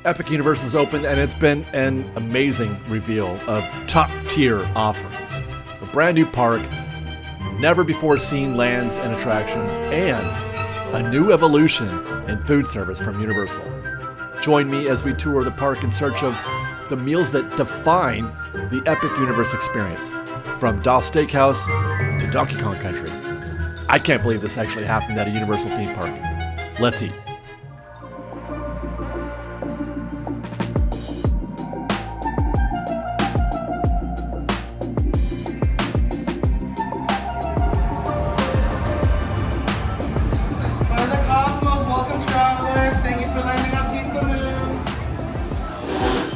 Epic Universe has opened, and it's been an amazing reveal of top-tier offerings. A brand new park, never-before-seen lands and attractions, and a new evolution in food service from Universal. Join me as we tour the park in search of the meals that define the Epic Universe experience, from Das Steakhouse to Donkey Kong Country. I can't believe this actually happened at a Universal theme park. Let's eat.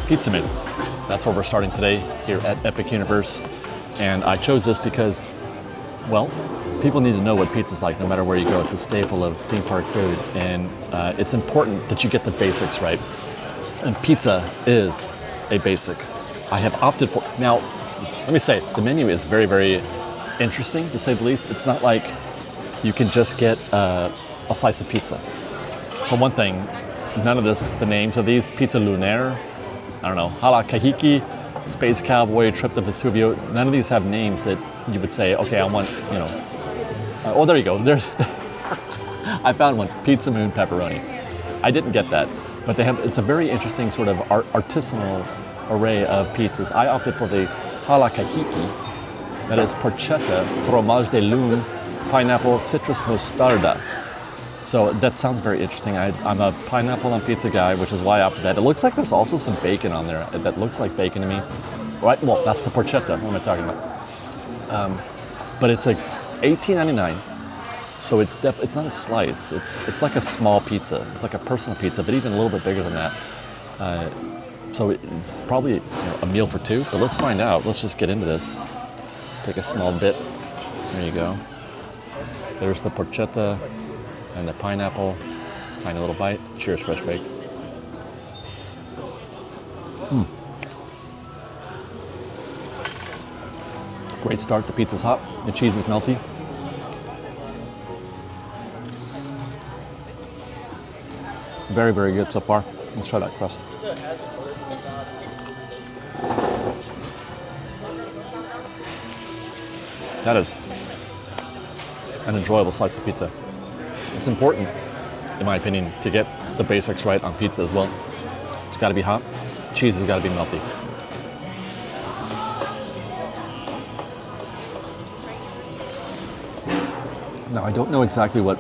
Pizza Moon. That's where we're starting today here at Epic Universe. And I chose this because, well, people need to know what pizza's like no matter where you go. It's a staple of theme park food. And it's important that you get the basics right. And pizza is a basic. I have opted for, now, let me say, the menu is very, very interesting to say the least. It's not like you can just get a slice of pizza. For one thing, none of this, the names of these, Pizza Lunaire, I don't know, Hala Kahiki, Space Cowboy, Trip to Vesuvio, none of these have names that you would say, okay, I want, you know, oh, there you go. I found one, Pizza Moon Pepperoni. I didn't get that, but they have, it's a very interesting sort of artisanal array of pizzas. I opted for the Hala Kahiki, that is porchetta, fromage de lune, pineapple, citrus mostarda. So that sounds very interesting. I'm a pineapple on pizza guy, which is why I opted that. It looks like there's also some bacon on there. That looks like bacon to me. Right? Well, that's the porchetta. What am I talking about? But it's like $18.99. So it's not a slice. It's like a small pizza. It's like a personal pizza, but even a little bit bigger than that. So it's probably a meal for two. But let's find out. Let's just get into this. Take a small bit. There you go. There's the porchetta. And the pineapple, tiny little bite. Cheers, fresh baked. Great start. The pizza's hot. The cheese is melty. Very, very good so far. Let's try that crust. That is an enjoyable slice of pizza. It's important, in my opinion, to get the basics right on pizza as well. It's got to be hot. Cheese has got to be melty. Now, I don't know exactly what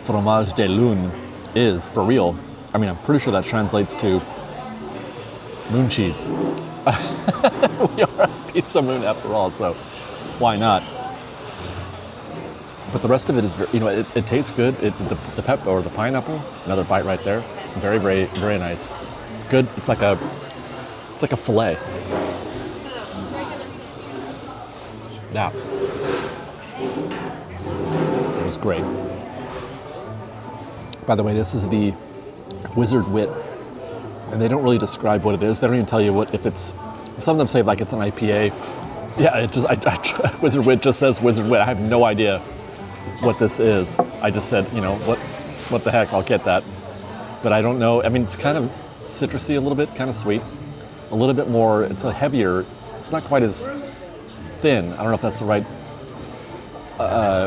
fromage de lune is for real. I mean, I'm pretty sure that translates to moon cheese. We are at Pizza Moon after all, so why not? But the rest of it is, it tastes good. The pep or the pineapple, another bite right there. Very, very, very nice. Good. It's like a fillet. Yeah. It was great. By the way, this is the Wizard Wit, and they don't really describe what it is. They don't even tell you what if it's. Some of them say like it's an IPA. Yeah, Wizard Wit just says Wizard Wit. I have no idea what this is. I just said, what the heck, I'll get that. But I don't know, I mean, it's kind of citrusy a little bit, kind of sweet. A little bit more, it's a heavier, it's not quite as thin. I don't know if that's the right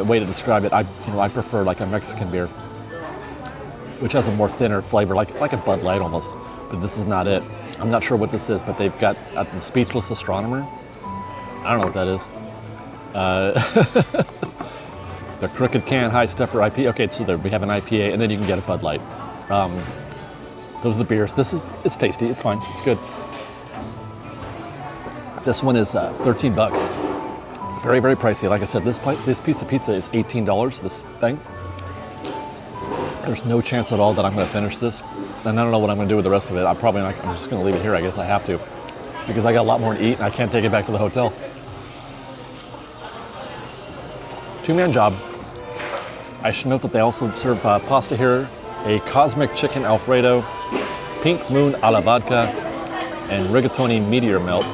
way to describe it. I prefer like a Mexican beer, which has a more thinner flavor, like a Bud Light almost. But this is not it. I'm not sure what this is, but they've got the Speechless Astronomer. I don't know what that is. The Crooked Can High Stepper IPA. Okay, so there we have an IPA, and then you can get a Bud Light. Those are the beers. It's tasty. It's fine. It's good. This one is $13. Very, very pricey. Like I said, this pizza is $18. This thing. There's no chance at all that I'm going to finish this, and I don't know what I'm going to do with the rest of it. I'm just going to leave it here. I guess I have to, because I got a lot more to eat, and I can't take it back to the hotel. Two-man job. I should note that they also serve pasta here, a cosmic chicken Alfredo, pink moon alla vodka, and rigatoni meteor melt.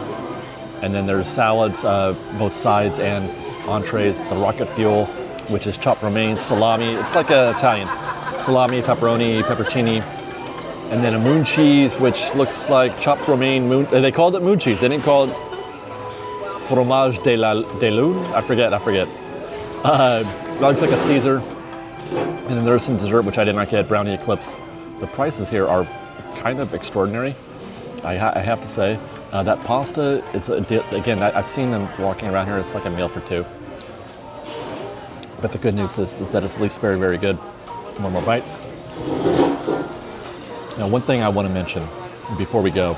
And then there's salads, both sides and entrees, the rocket fuel, which is chopped romaine, salami. It's like Italian. Salami, pepperoni, peppercini, and then a moon cheese, which looks like chopped romaine moon. They called it moon cheese. They didn't call it fromage de lune. I forget. It looks like a Caesar. And then there's some dessert, which I did not get, brownie eclipse. The prices here are kind of extraordinary, I have to say. That pasta is, again, I've seen them walking around here. It's like a meal for two. But the good news is that it's at least very, very good. One more bite. Now, one thing I want to mention before we go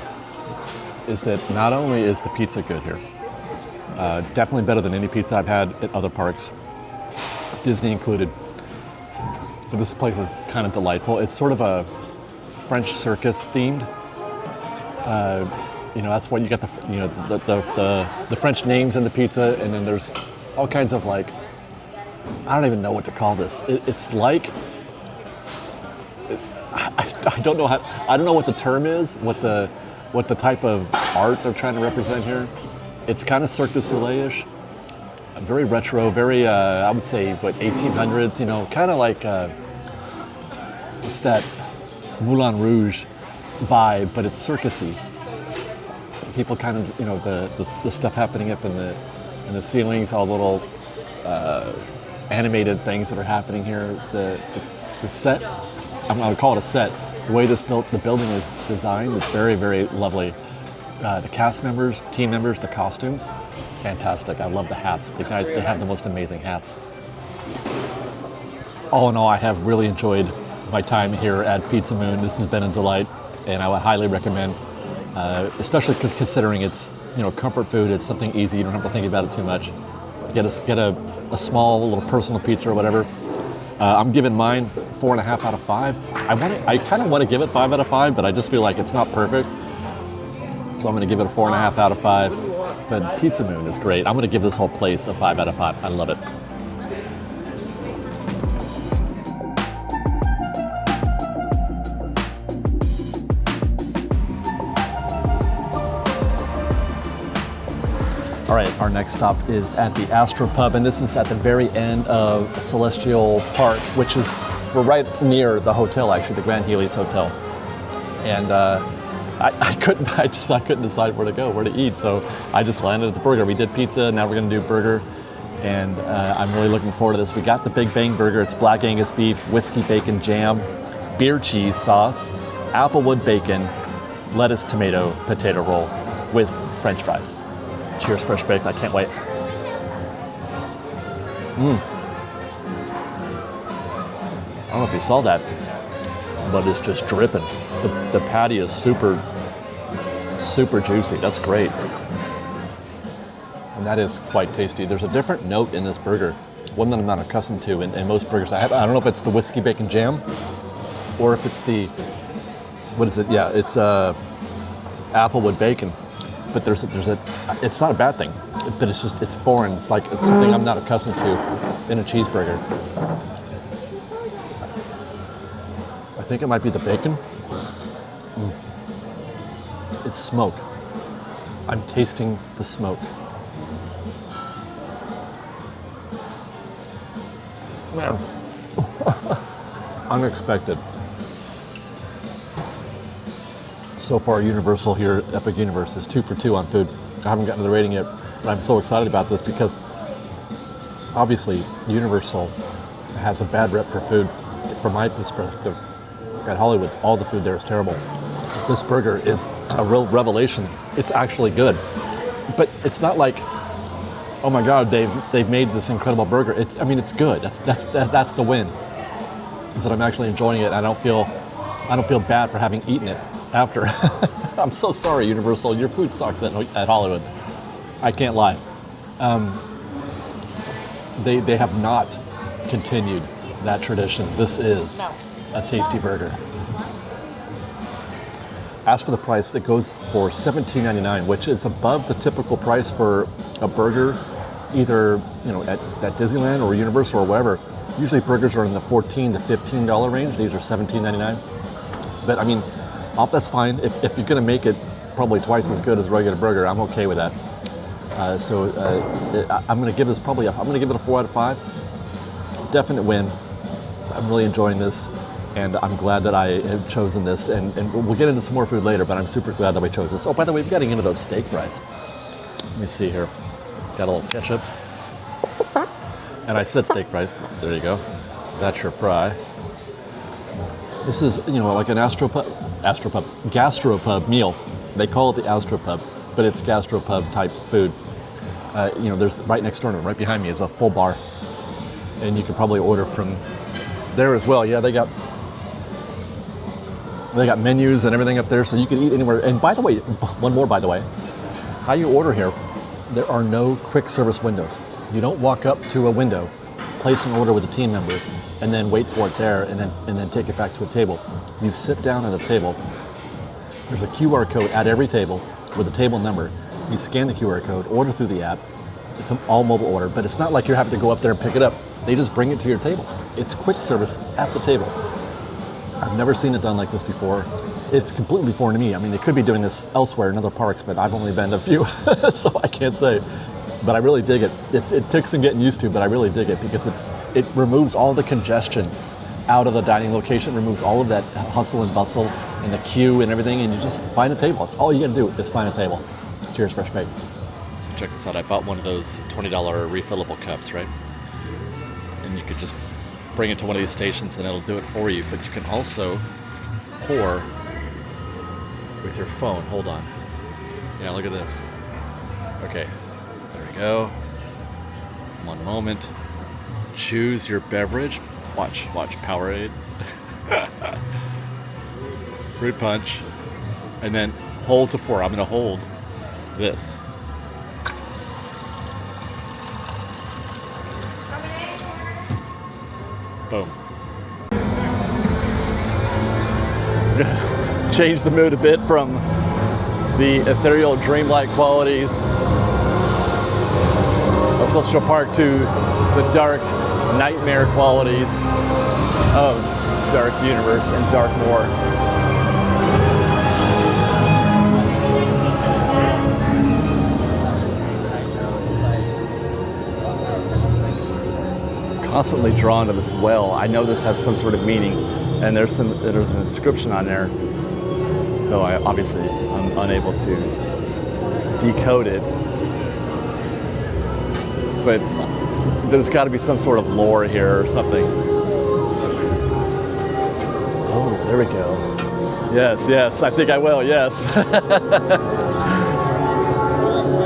is that not only is the pizza good here, definitely better than any pizza I've had at other parks, Disney included, but this place is kind of delightful. It's sort of a French circus themed. That's what you got, the French names in the pizza, and then there's all kinds of like, I don't even know what to call this. It's like, I don't know what the term is, what the type of art they're trying to represent here. It's kind of Cirque du Soleil-ish, very retro, very I would say 1800s. Kind of like it's that Moulin Rouge vibe, but it's circusy. People kind of, the stuff happening up in the ceilings, all the little animated things that are happening here. The set, I'm going to call it a set. The way the building is designed, it's very, very lovely. The cast members, team members, the costumes, fantastic. I love the hats. The guys, they have the most amazing hats. All in all, I have really enjoyed my time here at Pizza Moon. This has been a delight, and I would highly recommend. Especially considering it's comfort food. It's something easy. You don't have to think about it too much. Get a small little personal pizza or whatever. I'm giving mine 4.5 out of 5. I kind of want to give it 5 out of 5, but I just feel like it's not perfect. So I'm going to give it a 4.5 out of 5. But Pizza Moon is great. I'm going to give this whole place a 5 out of 5. I love it. All right, our next stop is at the Astro Pub, and this is at the very end of Celestial Park, we're right near the hotel, actually, the Grand Helix Hotel. And I couldn't decide where to eat, so I just landed at the burger. We did pizza, now we're gonna do burger, and I'm really looking forward to this. We got the Big Bang Burger. It's black Angus beef, whiskey bacon jam, beer cheese sauce, applewood bacon, lettuce, tomato, potato roll with French fries. Cheers, fresh bacon, I can't wait. I don't know if you saw that, but it's just dripping. The patty is super, super juicy. That's great. And that is quite tasty. There's a different note in this burger, one that I'm not accustomed to in most burgers I have. I don't know if it's the whiskey bacon jam or if it's the, what is it? Yeah, it's applewood bacon. But it's not a bad thing, but it's foreign. It's something I'm not accustomed to in a cheeseburger. I think it might be the bacon. It's smoke. I'm tasting the smoke. Man, unexpected. So far, Universal here, Epic Universe, is 2 for 2 on food. I haven't gotten to the rating yet, but I'm so excited about this because obviously Universal has a bad rep for food. From my perspective, at Hollywood, all the food there is terrible. This burger is a real revelation. It's actually good, but it's not like, oh my God, they've made this incredible burger. It's good. That's the win. Is that I'm actually enjoying it. I don't feel bad for having eaten it after. I'm so sorry, Universal. Your food sucks at Hollywood. I can't lie. They have not continued that tradition. This is a tasty burger. As for the price, it goes for $17.99, which is above the typical price for a burger, either at Disneyland or Universal or wherever. Usually burgers are in the $14 to $15 range. These are $17.99. But that's fine. If you're going to make it probably twice as good as a regular burger, I'm okay with that. I'm going to give this I'm going to give it a 4 out of 5. Definite win. I'm really enjoying this. And I'm glad that I have chosen this, and we'll get into some more food later, but I'm super glad that we chose this. Oh, by the way, we're getting into those steak fries. Let me see here. Got a little ketchup. And I said steak fries. There you go. That's your fry. This is, you know, like an gastropub meal. They call it the Astropub, but it's gastropub type food. You know, there's right next door to right behind me is a full bar. And you can probably order from there as well. Yeah, they got menus and everything up there, so you can eat anywhere. And by the way, one more by the way, how you order here, there are no quick service windows. You don't walk up to a window, place an order with a team member, and then wait for it there, and then take it back to a table. You sit down at a table. There's a QR code at every table with a table number. You scan the QR code, order through the app. It's an all mobile order, but it's not like you're having to go up there and pick it up. They just bring it to your table. It's quick service at the table. I've never seen it done like this before. It's completely foreign to me. I mean, they could be doing this elsewhere in other parks, but I've only been to a few, so I can't say. But I really dig it. It took some getting used to, but I really dig it because it removes all the congestion out of the dining location, removes all of that hustle and bustle and the queue and everything, and you just find a table. It's all you gotta do is find a table. Cheers, Fresh Baked. So check this out. I bought one of those $20 refillable cups, right? And you could just bring it to one of these stations and it'll do it for you. But you can also pour with your phone. Hold on. Yeah, look at this. Okay, there we go. One moment. Choose your beverage. Watch, Powerade. Fruit punch. And then hold to pour. I'm gonna hold this. Boom. Change the mood a bit from the ethereal, dreamlike qualities of Celestial Park to the dark, nightmare qualities of Dark Universe and Dark Moor. Constantly drawn to this well. I know this has some sort of meaning, and there's an inscription on there, though I'm unable to decode it. But there's got to be some sort of lore here or something. Oh, there we go. Yes, I think I will, yes.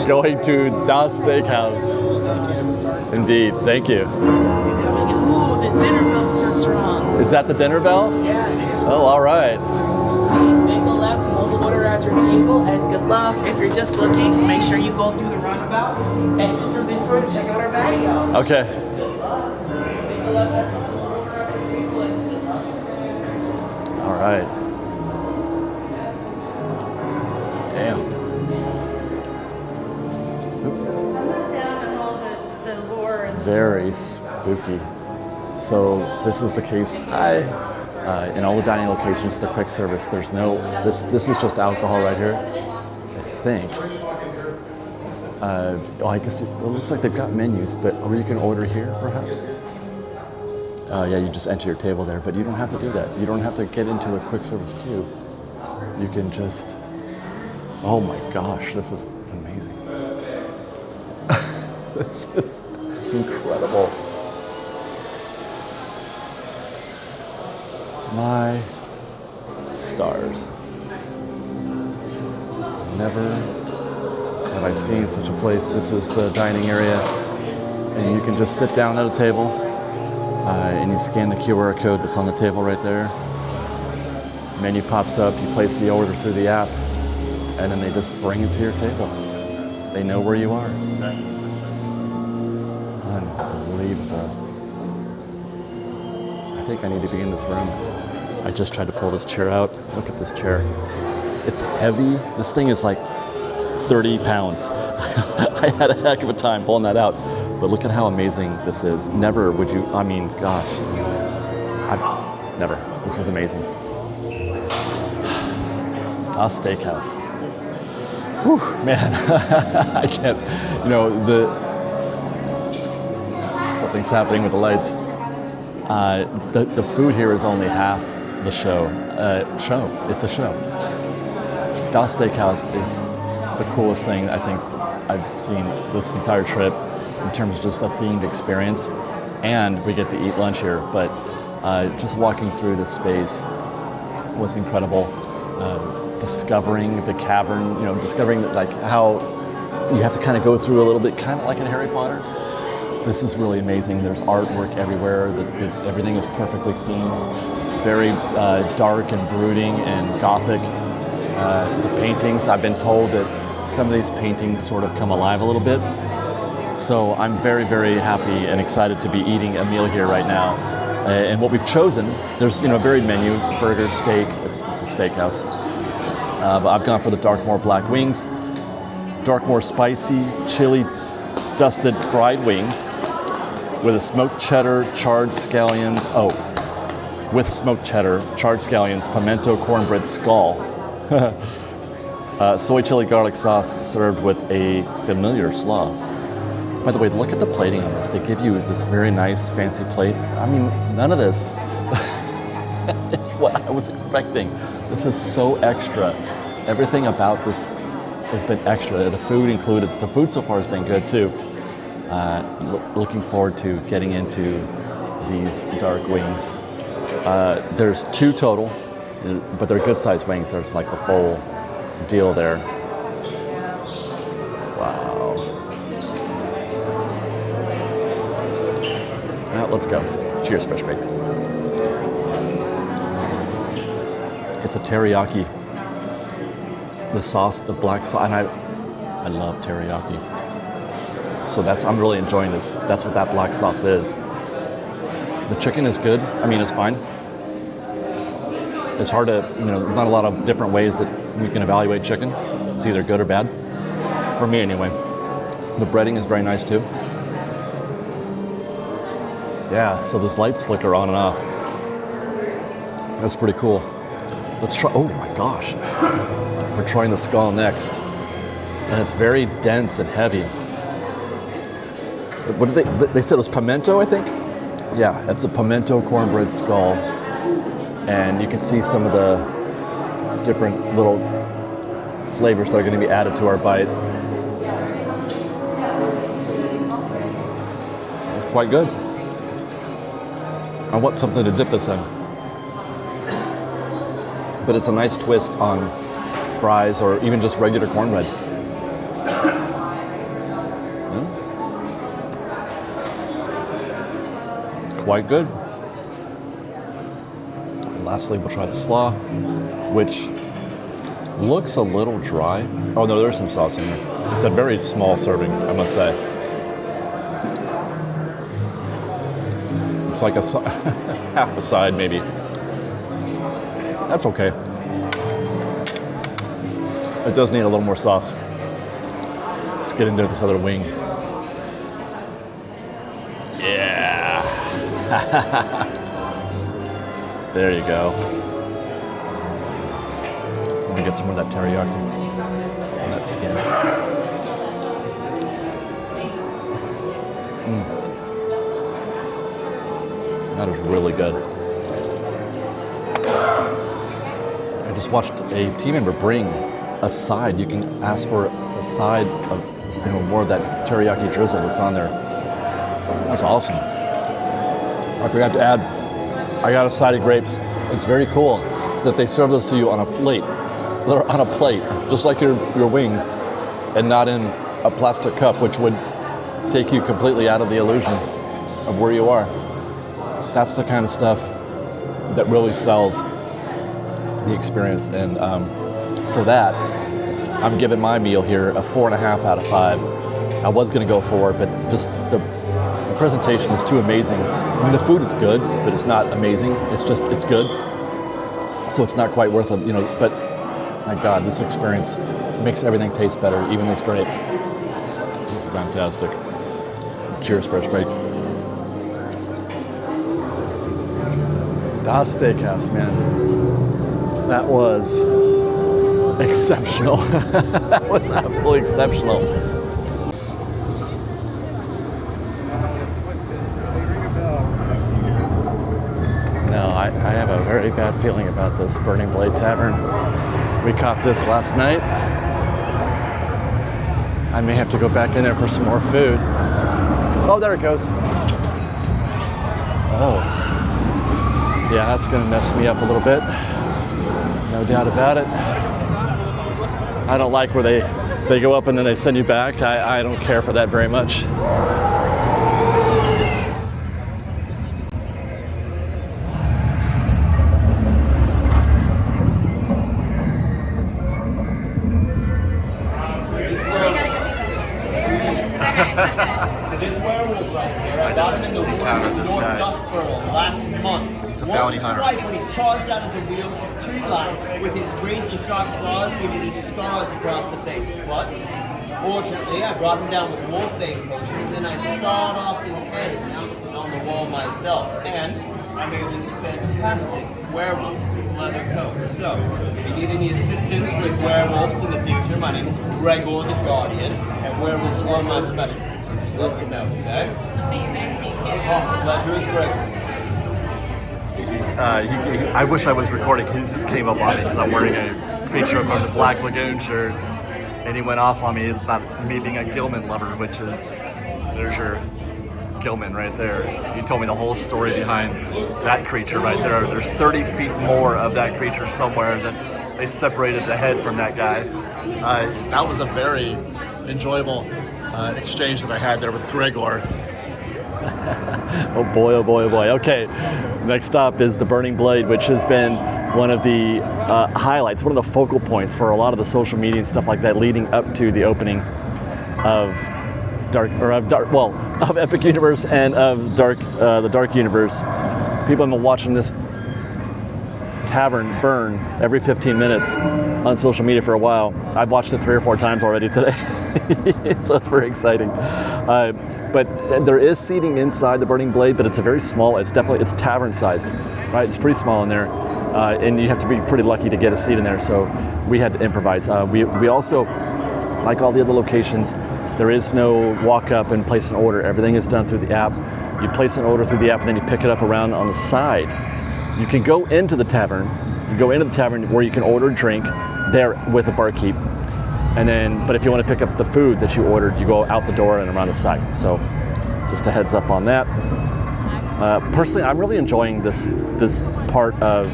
Going to Das Steakhouse. Indeed, thank you. Oh, the dinner bell's just wrong. Is that the dinner bell? Yes. Oh, all right. Please make a left mobile order at your table, and good luck. If you're just looking, make sure you go through the roundabout, exit through this door to check out our patio. Okay. Good luck. Make a left at mobile order at your table, and good luck. All right. Damn. Oops. I'm not down on all the lore and Very spooky. So this is the case. In all the dining locations, the quick service, there's no, this is just alcohol right here, I think. I guess it looks like they've got menus, or you can order here, perhaps. Yeah, you just enter your table there, but you don't have to do that. You don't have to get into a quick service queue. You can just, oh my gosh, this is amazing. This is incredible. My stars. Never have I seen such a place. This is the dining area, and you can just sit down at a table, and you scan the QR code that's on the table right there. Menu pops up, you place the order through the app, and then they just bring it to your table. They know where you are. Unbelievable. I think I need to be in this room. I just tried to pull this chair out. Look at this chair. It's heavy. This thing is like 30 pounds. I had a heck of a time pulling that out. But look at how amazing this is. Never would you, I mean, gosh. Never. This is amazing. Das Steakhouse. Whew, man. I can't, something's happening with the lights. The food here is only half the show. It's a show. Das Steakhouse is the coolest thing I think I've seen this entire trip in terms of just a themed experience. And we get to eat lunch here, but just walking through this space was incredible. Discovering the cavern, discovering like how you have to kind of go through a little bit, kind of like in Harry Potter. This is really amazing. There's artwork everywhere. Everything is perfectly themed. It's very dark and brooding and gothic. The paintings, I've been told that some of these paintings sort of come alive a little bit. So I'm very, very happy and excited to be eating a meal here right now. And what we've chosen, there's a varied menu, burger, steak, it's a steakhouse. But I've gone for the Darkmoor black wings, Darkmoor spicy, chili dusted fried wings with a smoked cheddar, charred scallions, with smoked cheddar, charred scallions, pimento cornbread skull, soy chili garlic sauce served with a familiar slaw. By the way, look at the plating on this. They give you this very nice, fancy plate. I mean, none of this is what I was expecting. This is so extra. Everything about this has been extra. The food included. The food so far has been good too. Looking forward to getting into these dark wings. There's 2 total, but they're good-sized wings. There's like the full deal there. Wow. Now let's go. Cheers, Fresh Baked. It's a teriyaki. The sauce, the black sauce, and I love teriyaki. So I'm really enjoying this. That's what that black sauce is. The chicken is good. I mean, it's fine. It's hard to, not a lot of different ways that we can evaluate chicken. It's either good or bad. For me, anyway. The breading is very nice, too. Yeah, so those lights flicker on and off. That's pretty cool. Let's try, oh my gosh. We're trying the skull next. And it's very dense and heavy. What did they said it was pimento, I think? Yeah, it's a pimento cornbread skull. And you can see some of the different little flavors that are going to be added to our bite. It's quite good. I want something to dip this in. But it's a nice twist on fries or even just regular cornbread. Quite good. And lastly, we'll try the slaw, which looks a little dry. Oh no, there's some sauce in there. It's a very small serving, I must say. It's like a half a side, maybe. That's okay. It does need a little more sauce. Let's get into this other wing. Yeah. There you go. Let me get some more of that teriyaki on that skin. That is really good. I just watched a team member bring a side. You can ask for a side of more of that teriyaki drizzle that's on there. That's awesome. I forgot to add, I got a side of grapes. It's very cool that they serve those to you on a plate. They're on a plate, just like your wings, and not in a plastic cup, which would take you completely out of the illusion of where you are. That's the kind of stuff that really sells the experience. And for that, I'm giving my meal here a 4.5 out of 5. I was gonna go 4, but just the presentation is too amazing. I mean, the food is good, but it's not amazing. It's good. So it's not quite worth it, but my God, this experience makes everything taste better, even this grape. This is fantastic. Cheers, Fresh Baked. Das Steakhouse, man. That was exceptional. That was absolutely exceptional. No, I have a very very bad feeling about this Burning Blade Tavern. We caught this last night. I may have to go back in there for some more food. Oh, there it goes. Oh. Yeah, that's gonna mess me up a little bit. No doubt about it. I don't like where they go up and then they send you back. I don't care for that very much. So this werewolf right here, I got him in the woods of North Duskboro last month. He's a bounty hunter. One swipe when he charged out of the wheel of tree line with his razor-sharp claws, giving me these scars across the face. But fortunately, I brought him down with wolf-bait potion, and then I sawed off his head and mounted it on the wall myself. And I made this fantastic werewolf's leather coat. So, if you need any assistance with werewolves in the future, my name is Breuer the Guardian, and werewolves are my specialty. So just let me know, okay? Oh, pleasure is great. I wish I was recording. He just came up on me because I'm wearing a Creature from the Black Lagoon shirt, and he went off on me about me being a Gilman lover, which is, there's your Gilman right there. He told me the whole story behind that creature right there. There's 30 feet more of that creature somewhere that they separated the head from that guy. That was a very enjoyable exchange that I had there with Gregor. Oh boy, oh boy, oh boy. Okay, next stop is the Burning Blade, which has been one of the highlights, one of the focal points for a lot of the social media and stuff like that leading up to the opening of of Epic Universe and of the Dark Universe. People have been watching this tavern burn every 15 minutes on social media for a while. I've watched it 3 or 4 times already today, so it's very exciting. But there is seating inside the Burning Blade, but it's a very small. It's tavern sized, right? It's pretty small in there, and you have to be pretty lucky to get a seat in there. So we had to improvise. We also, like all the other locations, there is no walk up and place an order. Everything is done through the app. You place an order through the app and then you pick it up around on the side. You can go into the tavern. You go into the tavern where you can order a drink there with a barkeep. And then, but if you want to pick up the food that you ordered, you go out the door and around the side. So just a heads up on that. Personally, I'm really enjoying this part of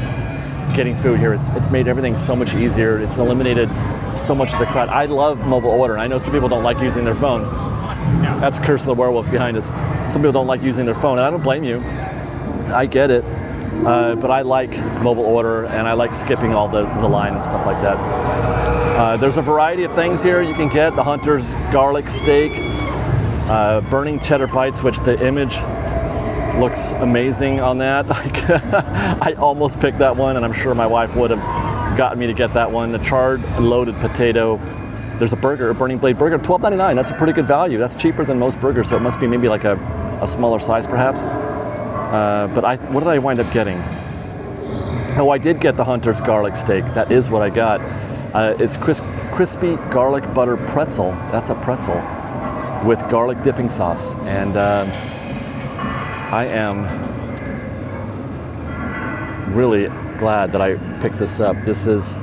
getting food here. It's made everything so much easier. It's eliminated so much of the crowd. I love mobile order. I know some people don't like using their phone. That's Curse of the Werewolf behind us. Some people don't like using their phone, and I don't blame you. I get it. But I like mobile order, and I like skipping all the line and stuff like that. There's a variety of things here you can get. The Hunter's garlic steak, burning cheddar bites, which the image looks amazing on that. I almost picked that one, and I'm sure my wife would have gotten me to get that one. The charred loaded potato. There's a burger, a Burning Blade burger, $12.99. That's a pretty good value. That's cheaper than most burgers, so it must be maybe like a smaller size perhaps. But what did I wind up getting? Oh, I did get the Hunter's garlic steak. That is what I got. It's crispy garlic butter pretzel. That's a pretzel with garlic dipping sauce. And I am really glad that I picked this up. This is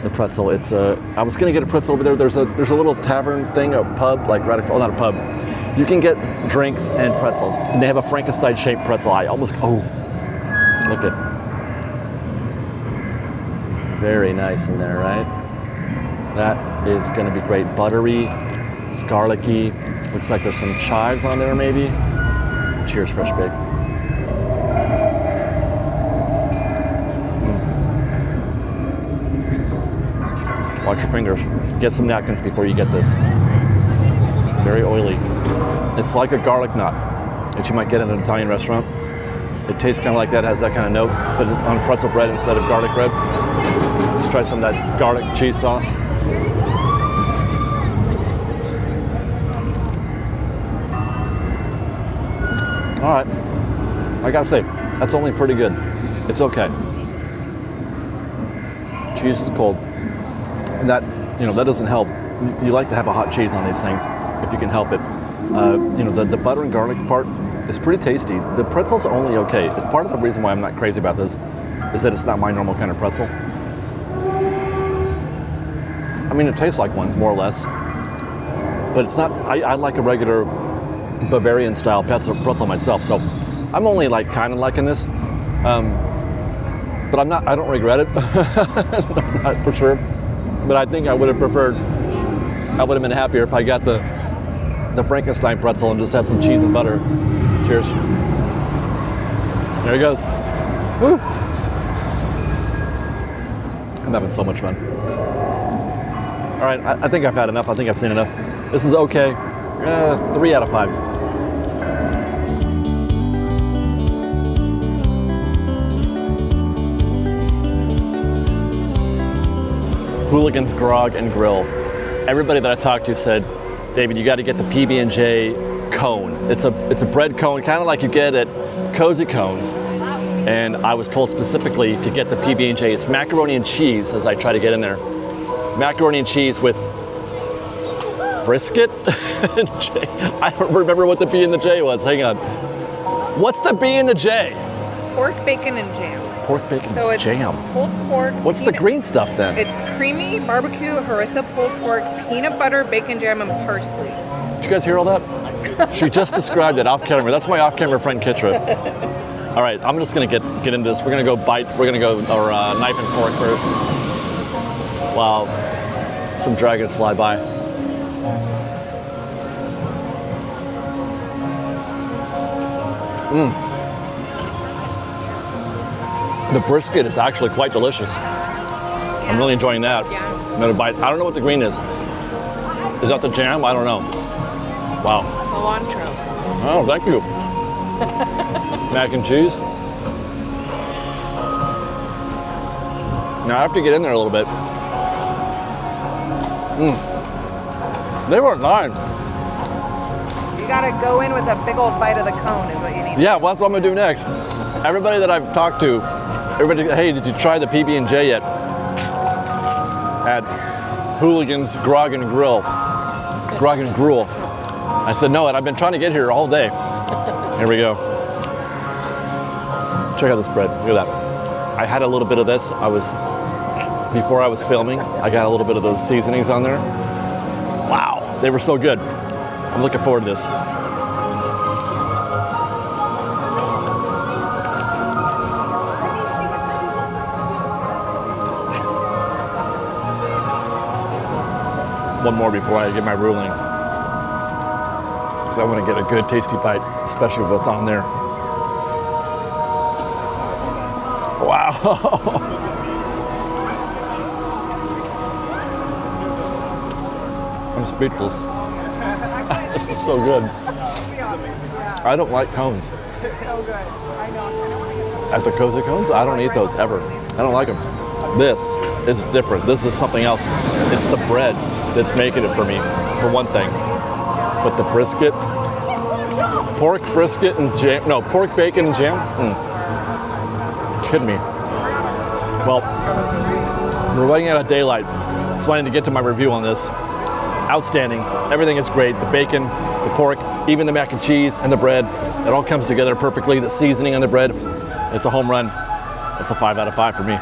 the pretzel. It's I was gonna get a pretzel over there. There's a little tavern thing, a pub, like right across, not a pub. You can get drinks and pretzels. And they have a Frankenstein-shaped pretzel. I almost, look at, very nice in there, right? That is gonna be great. Buttery, garlicky. Looks like there's some chives on there maybe. Cheers, Fresh Bake. Watch your fingers. Get some napkins before you get this. Very oily. It's like a garlic knot that you might get in an Italian restaurant. It tastes kind of like that, has that kind of note, but it's on pretzel bread instead of garlic bread. Let's try some of that garlic cheese sauce. All right, I gotta say, that's only pretty good. It's okay. Cheese is cold, and that doesn't help. You like to have a hot cheese on these things if you can help it. The butter and garlic part is pretty tasty. The pretzel's only okay. Part of the reason why I'm not crazy about this is that it's not my normal kind of pretzel. I mean, it tastes like one, more or less. But it's not, I like a regular Bavarian style pretzel myself, so I'm only like kind of liking this. But I don't regret it, not for sure. But I think I would have been happier if I got the Frankenstein pretzel and just had some cheese and butter. Cheers. There he goes. Woo. I'm having so much fun. All right, I think I've had enough. I think I've seen enough. This is okay. 3 out of 5. Hooligans Grill. Everybody that I talked to said, David, you got to get the PB&J cone. It's a bread cone, kind of like you get at Cozy Cones. And I was told specifically to get the PB&J. It's macaroni and cheese, as I try to get in there. Macaroni and cheese with brisket. I don't remember what the B and the J was. Hang on. What's the B and the J? Pork, bacon, and jam. Pork, bacon, So it's jam. pulled pork. What's the green stuff then? It's creamy barbecue harissa pulled pork, peanut butter, bacon jam, and parsley. Did you guys hear all that? She just described it off camera. That's my off camera friend Kitra. All right, I'm just gonna get into this. We're gonna go our knife and fork first. Wow, some dragons fly by. The brisket is actually quite delicious. I'm really enjoying that. Yeah. Another bite. I don't know what the green is. Is that the jam? I don't know. Wow. Cilantro. Oh, thank you. Mac and cheese. Now I have to get in there a little bit. They weren't lying. You gotta go in with a big old bite of the cone is what you need. Yeah, well, that's what I'm gonna do next. Everybody that I've talked to, hey, did you try the PB&J yet? At Hooligans Grill. I said, no, and I've been trying to get here all day. Here we go. Check out this bread, look at that. I had a little bit of this. Before I was filming, I got a little bit of those seasonings on there. Wow, they were so good. I'm looking forward to this. One more before I get my ruling. So I want to get a good tasty bite, especially with what's on there. Wow. I'm speechless. This is so good. I don't like cones. So good. I know. At the Cozy Cones, I don't eat those ever. I don't like them. This is different. This is something else. It's the bread that's making it for me, for one thing. But the brisket, pork brisket and jam, no, pork bacon and jam? Kidding me. Well, we're running out of daylight, so I need to get to my review on this. Outstanding. Everything is great. The bacon, the pork, even the mac and cheese and the bread. It all comes together perfectly. The seasoning on the bread, it's a home run. It's a 5 out of 5 for me.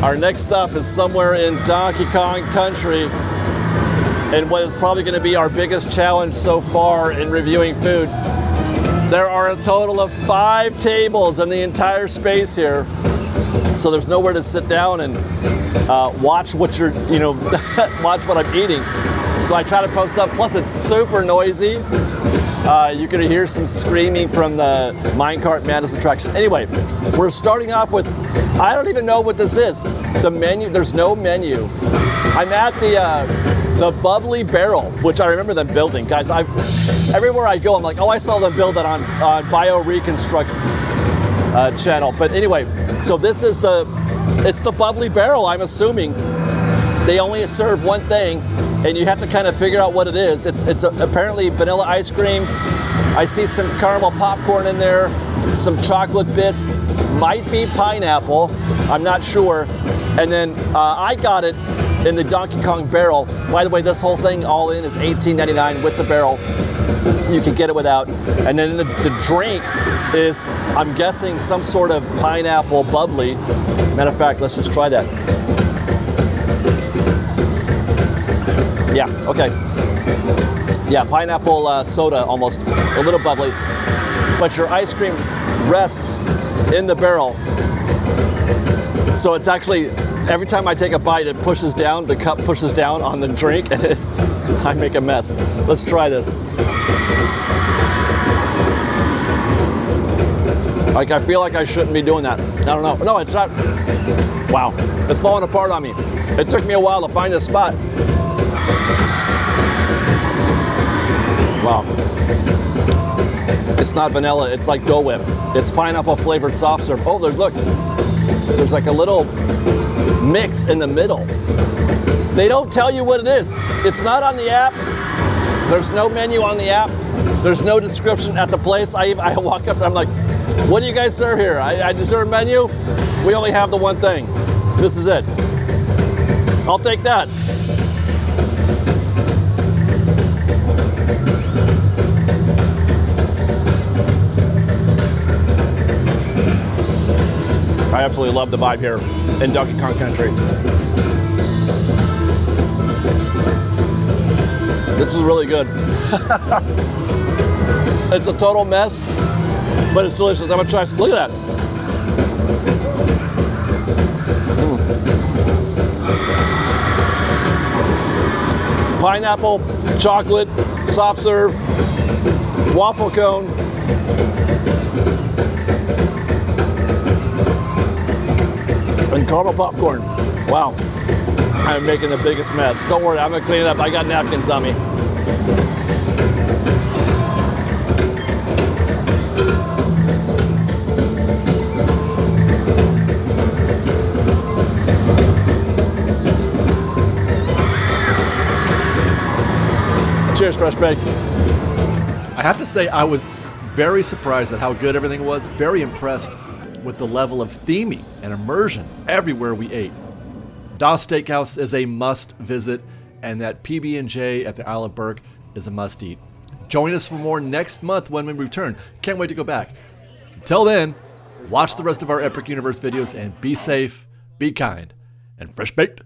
Our next stop is somewhere in Donkey Kong Country, and what is probably going to be our biggest challenge so far in reviewing food. There are a total of 5 tables in the entire space here, so there's nowhere to sit down and watch what you're, watch what I'm eating. So I try to post up. Plus, it's super noisy. You can hear some screaming from the minecart madness attraction. Anyway, we're starting off with, I don't even know what this is. The menu, there's no menu. I'm at the Bubbly Barrel, which I remember them building. Guys, everywhere I go, I'm like, oh, I saw them build that on Bio Reconstruction channel. But anyway, so this is it's the Bubbly Barrel, I'm assuming. They only serve one thing, and you have to kind of figure out what it is. It's apparently vanilla ice cream. I see some caramel popcorn in there. some chocolate bits, might be pineapple, I'm not sure. And then I got it in the Donkey Kong barrel. By the way, this whole thing all in is $18.99 with the barrel. You can get it without. And then the drink is, I'm guessing, some sort of pineapple bubbly. Matter of fact, let's just try that. Yeah, okay. Yeah, pineapple soda, almost a little bubbly. But your ice cream rests in the barrel. So it's actually, every time I take a bite, it pushes down, the cup pushes down on the drink, and I make a mess. Let's try this. Like, I feel like I shouldn't be doing that. I don't know. No, it's not. Wow, it's falling apart on me. It took me a while to find this spot. Wow. It's not vanilla, it's like Dole Whip. It's pineapple flavored soft serve. Oh, look, there's like a little mix in the middle. They don't tell you what it is. It's not on the app. There's no menu on the app. There's no description at the place. I walk up there, I'm like, what do you guys serve here? Is there a menu? We only have the one thing. This is it. I'll take that. I absolutely love the vibe here in Donkey Kong Country. This is really good. It's a total mess, but it's delicious. I'm gonna try some. Look at that. Pineapple, chocolate, soft serve, waffle cone. And caramel popcorn. Wow. I'm making the biggest mess. Don't worry, I'm gonna clean it up. I got napkins on me. Cheers, Fresh Bake. I have to say, I was very surprised at how good everything was. Very impressed with the level of theming and immersion everywhere we ate. Das Steakhouse is a must visit, and that PB&J at the Isle of Burke is a must eat. Join us for more next month when we return. Can't wait to go back. Until then, watch the rest of our Epic Universe videos and be safe, be kind, and fresh baked.